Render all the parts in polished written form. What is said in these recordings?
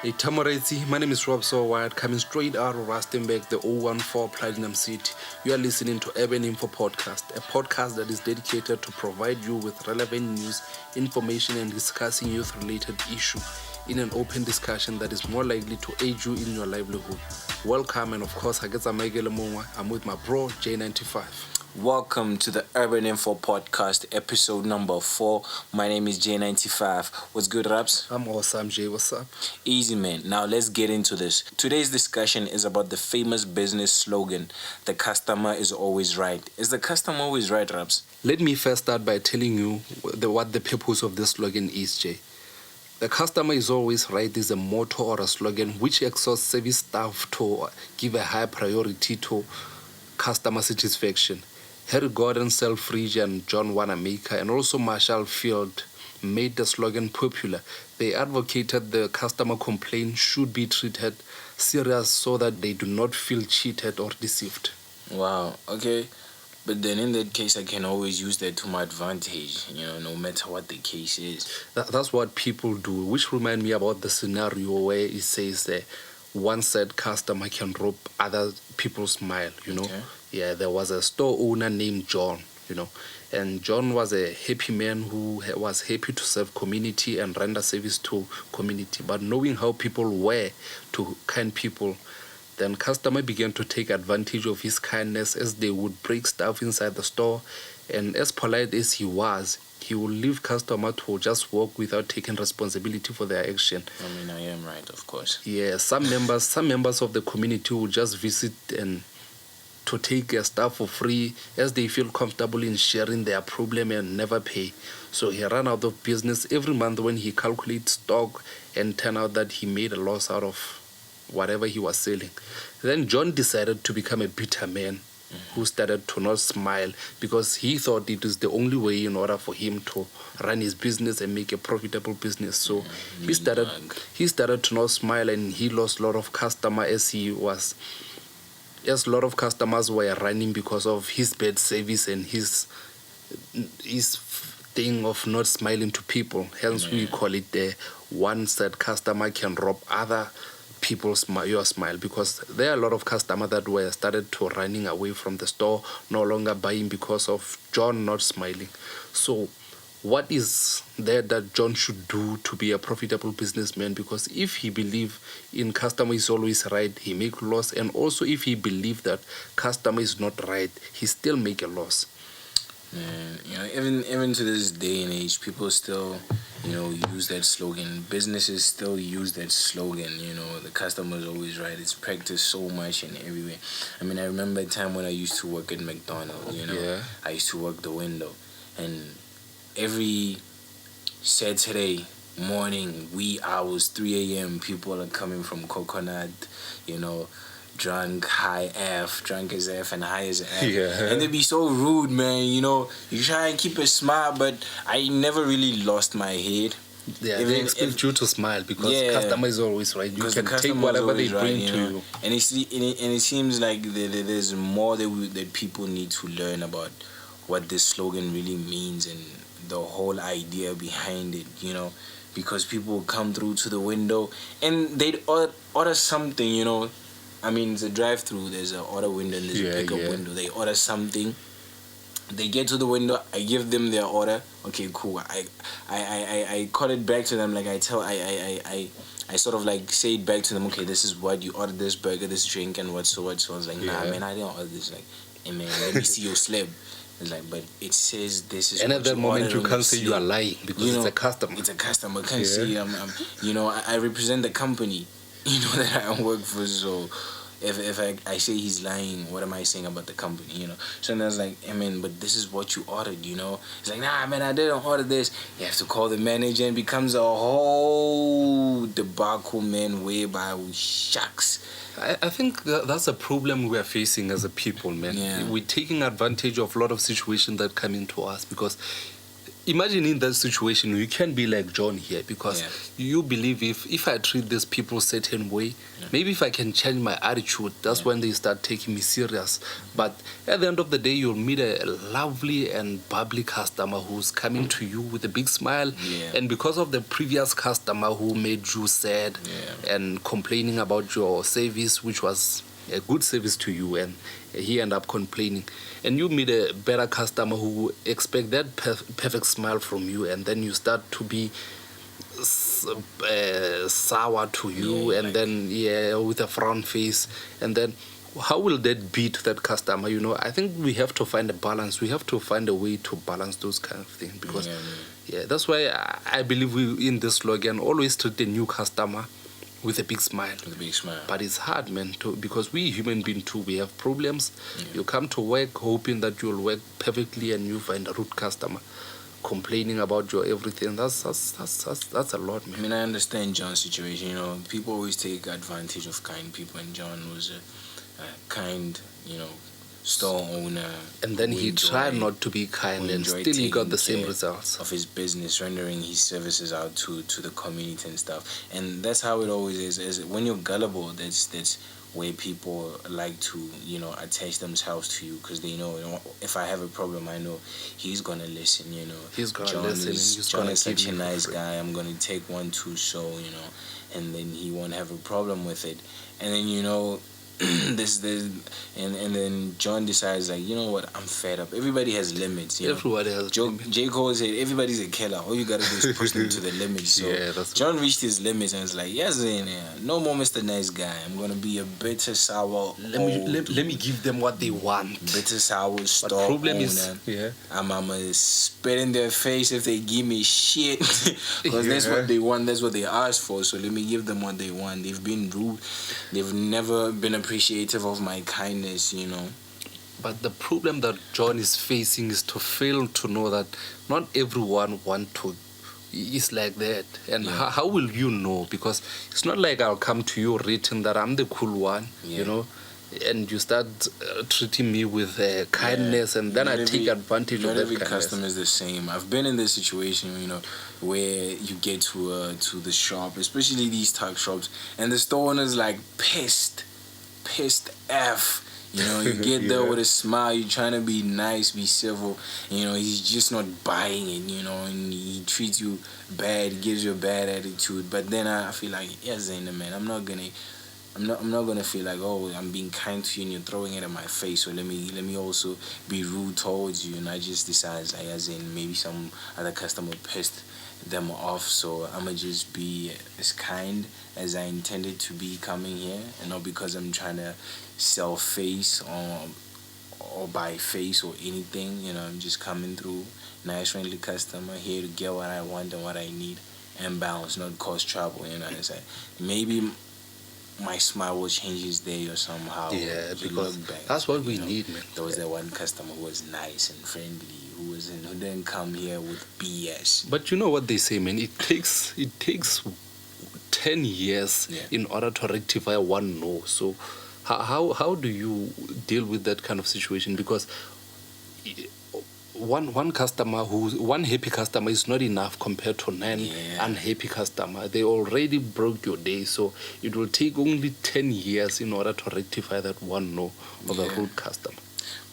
Hey Tamorazi, my name is Rob Soward, coming straight out of Rustenburg, the 014 Platinum City. You are listening to Urban Info Podcast, a podcast that is dedicated to provide you with relevant news, information, and discussing youth-related issues in an open discussion that is more likely to aid you in your livelihood. Welcome, and of course, I'm with my bro, J95. Welcome to the Urban Info Podcast, episode number 4. My name is J95. What's good, Raps? I'm awesome, Jay. What's up? Easy, man. Now let's get into this. Today's discussion is about the famous business slogan, the customer is always right. Is the customer always right, Raps? Let me first start by telling you what the purpose of this slogan is, Jay. The customer is always right is a motto or a slogan which exhorts service staff to give a high priority to customer satisfaction. Harry Gordon, Selfridge, and John Wanamaker, and also Marshall Field made the slogan popular. They advocated the customer complaint should be treated serious so that they do not feel cheated or deceived. Wow, okay. But then in that case, I can always use that to my advantage, no matter what the case is. That's what people do, which remind me about the scenario where it says that one said customer can rob other people's smile, Okay. Yeah, there was a store owner named John, and John was a happy man who was happy to serve community and render service to community. But knowing how people were to kind people, then customer began to take advantage of his kindness as they would break stuff inside the store. And as polite as he was, he would leave customer to just walk without taking responsibility for their action. I am right, of course. Yeah, some members of the community would just visit and to take their stuff for free as they feel comfortable in sharing their problem and never pay. So he ran out of business every month when he calculates stock and turned out that he made a loss out of whatever he was selling. Then John decided to become a bitter man who started to not smile because he thought it was the only way in order for him to run his business and make a profitable business. So he started to not smile, and he lost a lot of customers as a lot of customers were running because of his bad service and his thing of not smiling to people. Hence, we call it the one-said customer can rob other people's your smile, because there are a lot of customers that were started to running away from the store, no longer buying because of John not smiling. So what is there that John should do to be a profitable businessman? Because if he believe in customer is always right, he make loss. And also if he believe that customer is not right, he still make a loss. Man, even to this day and age, people still, use that slogan. Businesses still use that slogan, the customer is always right. It's practiced so much and everywhere. I remember a time when I used to work at McDonald's, I used to work the window. And every Saturday morning, wee hours, 3 a.m., people are coming from Coconut, drunk as F and high as F. Yeah. And they be so rude, man, you try and keep a smile, but I never really lost my head. Yeah, they expect you to smile because customer is always right. You can take whatever they bring to you. And it seems like there's more that people need to learn about what this slogan really means and the whole idea behind it, because people come through to the window and they'd order something, it's a drive-through, there's an order window and there's a pickup window. They order something, they get to the window, I give them their order. Okay, cool. I call it back to them, like I sort of like say it back to them. Okay, this is what you ordered, this burger, this drink, and what. So I was like, nah, man, I didn't order this. Like, hey, man, let me see your slip. It's like, but it says this is. And what at that moment, you can't say you are lying because it's a customer. It's a customer. Can't see. I represent the company. That I work for. So if I say he's lying, what am I saying about the company? So then I was like, hey man, but this is what you ordered. It's like, nah, man, I didn't order this. You have to call the manager, and becomes a whole debacle, man. Whereby shucks. I think that's a problem we are facing as a people, man. Yeah. We're taking advantage of a lot of situations that come into us because imagine in that situation, you can be like John here, because Yeah. you believe if I treat these people certain way, maybe if I can change my attitude, that's when they start taking me serious. But at the end of the day, you'll meet a lovely and bubbly customer who's coming to you with a big smile. Yeah. And because of the previous customer who made you sad and complaining about your service, which was a good service to you, and he end up complaining, and you meet a better customer who expect that perfect smile from you, and then you start to be sour to you, and like, then with a frown face, and then how will that be to that customer? I think we have to find a balance. We have to find a way to balance those kind of things, because that's why I believe we in this slogan always treat the new customer with a big smile. With a big smile. But it's hard, man, because we human beings too, we have problems. You come to work hoping that you'll work perfectly, and you find a rude customer complaining about your everything. That's a lot, man. I mean, I understand John's situation. People always take advantage of kind people, and John was a kind, store owner. And then he tried not to be kind, and still he got the same results of his business, rendering his services out to the community and stuff. And that's how it always is when you're gullible, that's where people like to attach themselves to you, because they know, if I have a problem, I know he's gonna listen. He's gonna John listen, and he's John gonna is keep such a you nice free. guy. I'm gonna take one too, so and then he won't have a problem with it. And then and then John decides, like, you know what, I'm fed up. Everybody has limits. Everybody has limits. J. Cole said everybody's a killer. All you gotta do is push them to the limits. So John reached his limits and was like, yes, no more Mr. Nice Guy. I'm gonna be a bitter sour. Let me give them what they want. Bitter sour store problem owner. is, I'm gonna spit in their face if they give me shit, because that's what they want. That's what they asked for. So let me give them what they want. They've been rude. They've never been appreciative of my kindness. But the problem that John is facing is to fail to know that not everyone is like that. And how will you know? Because it's not like I'll come to you written that I'm the cool one, and you start treating me with kindness, and then I take advantage of that kindness. Not every customer is the same. I've been in this situation, where you get to the shop, especially these tuck shops, and the store owner's like pissed F. You get there with a smile, you're trying to be nice, be civil, he's just not buying it, and he treats you bad, gives you a bad attitude. But then I feel like, Zayna, man, I'm not gonna feel like, oh, I'm being kind to you and you're throwing it in my face, so let me also be rude towards you. And I just decided, like, as in maybe some other customer pissed them off, so I'ma just be as kind as I intended to be coming here, and not because I'm trying to sell face or buy face or anything. I'm just coming through, nice friendly customer, here to get what I want and what I need, and bounce, not cause trouble. It's like maybe my smile will change his day or somehow. Because that's what we need, man. There was that one customer who was nice and friendly, who didn't come here with BS. But you know what they say, man? It takes 10 years in order to rectify one no. So how do you deal with that kind of situation? Because one happy customer is not enough compared to 9 unhappy customer. They already broke your day, so it will take only 10 years in order to rectify that one no of a rude customer.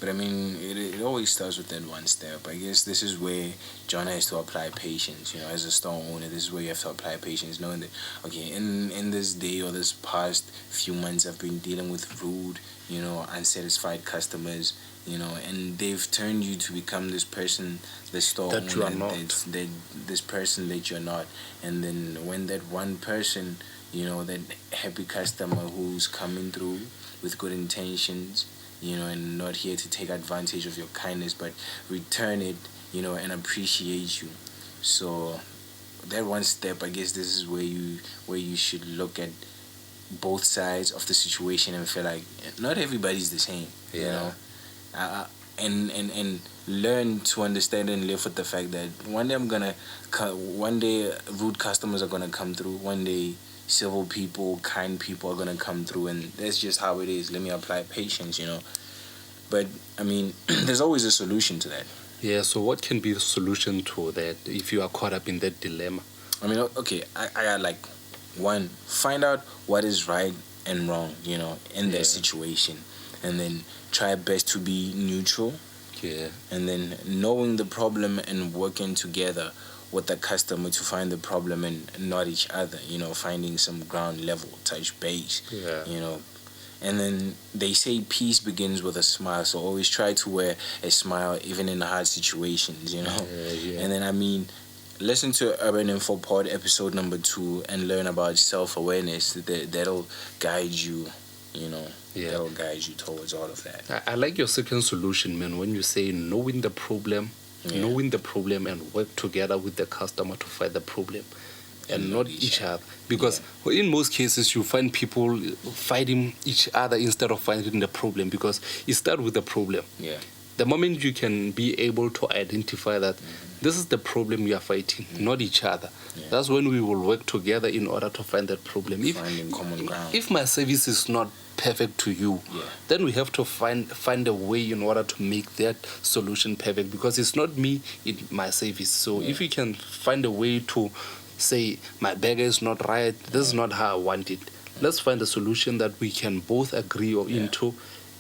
But I mean, it always starts with that one step. I guess this is where John has to apply patience. As a store owner, this is where you have to apply patience, knowing that, okay, in this day or this past few months, I've been dealing with rude, unsatisfied customers, and they've turned you to become this person, the store that you are not. This person that you're not. And then when that one person, that happy customer who's coming through with good intentions, and not here to take advantage of your kindness, but return it, and appreciate you. So that one step, I guess this is where you should look at both sides of the situation and feel like not everybody's the same. And learn to understand and live with the fact that one day rude customers are gonna come through. One day civil people, kind people are gonna come through, and that's just how it is. Let me apply patience, But I mean, there's always a solution to that. Yeah, so what can be the solution to that if you are caught up in that dilemma? I mean, okay, I got like one, find out what is right and wrong, in that situation, and then try best to be neutral, and then knowing the problem and working together with the customer to find the problem and not each other, finding some ground level, touch base, and then they say peace begins with a smile, so always try to wear a smile even in hard situations, and then, I mean, listen to Urban Info Pod episode number 2 and learn about self-awareness. That'll guide you, that'll guide you towards all of that. I like your second solution, man, when you say knowing the problem and work together with the customer to fight the problem and not each other. Because in most cases, you find people fighting each other instead of fighting the problem, because you start with the problem. The moment you can be able to identify that this is the problem we are fighting, not each other, that's when we will work together in order to find that problem. Finding common ground. If my service is not perfect to you, then we have to find a way in order to make that solution perfect, because it's not me in my service. So if we can find a way to say my burger is not right, this is not how I want it, let's find a solution that we can both agree into,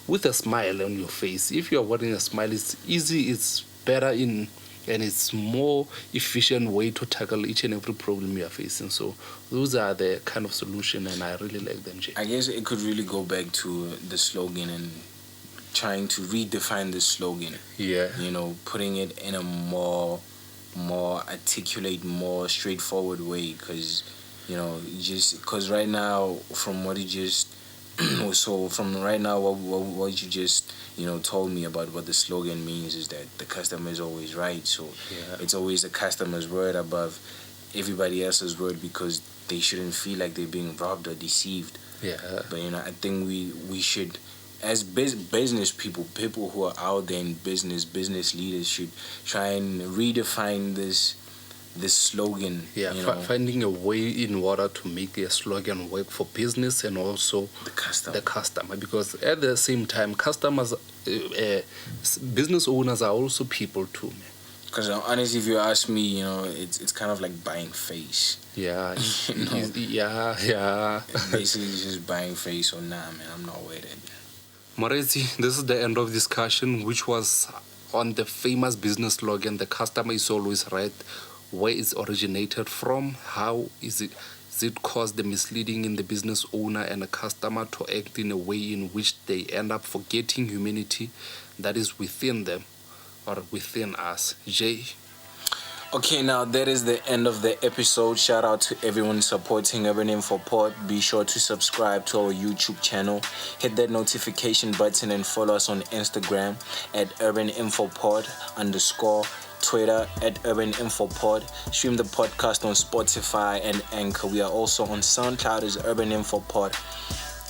with a smile on your face. If you're wearing a smile, it's easy, it's better and it's more efficient way to tackle each and every problem you are facing. So those are the kind of solution, and I really like them, Jay. I guess it could really go back to the slogan and trying to redefine the slogan. Putting it in a more articulate, more straightforward way, because right now, from what you just what you just told me about what the slogan means is that the customer is always right. So it's always the customer's word above everybody else's word, because they shouldn't feel like they're being robbed or deceived. But I think we should, as business people who are out there in business leaders, should try and redefine this slogan. Finding a way in order to make a slogan work for business and also the customer, because at the same time, customers, business owners are also people too, man. Because honestly, if you ask me, it's kind of like buying face. Basically just buying face. So nah, man, I'm not with it. Moretsi, this is the end of discussion, which was on the famous business slogan, the customer is always right. Where it's originated from, how is it caused the misleading in the business owner and the customer to act in a way in which they end up forgetting humanity that is within them or within us. Jay? Okay, now that is the end of the episode. Shout out to everyone supporting Urban Info Pod. Be sure to subscribe to our YouTube channel. Hit that notification button and follow us on Instagram at UrbanInfoPod _ Twitter at Urban Info Pod. Stream the podcast on Spotify and Anchor. We are also on SoundCloud as Urban Info Pod.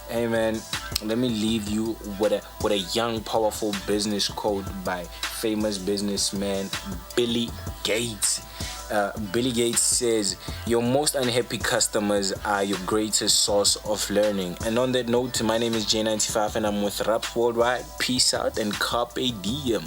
Hey man, let me leave you with a young, powerful business quote by famous businessman Billy Gates. Billy Gates says, "Your most unhappy customers are your greatest source of learning." And on that note, my name is J95 and I'm with Raps Worldwide. Peace out and carpe diem.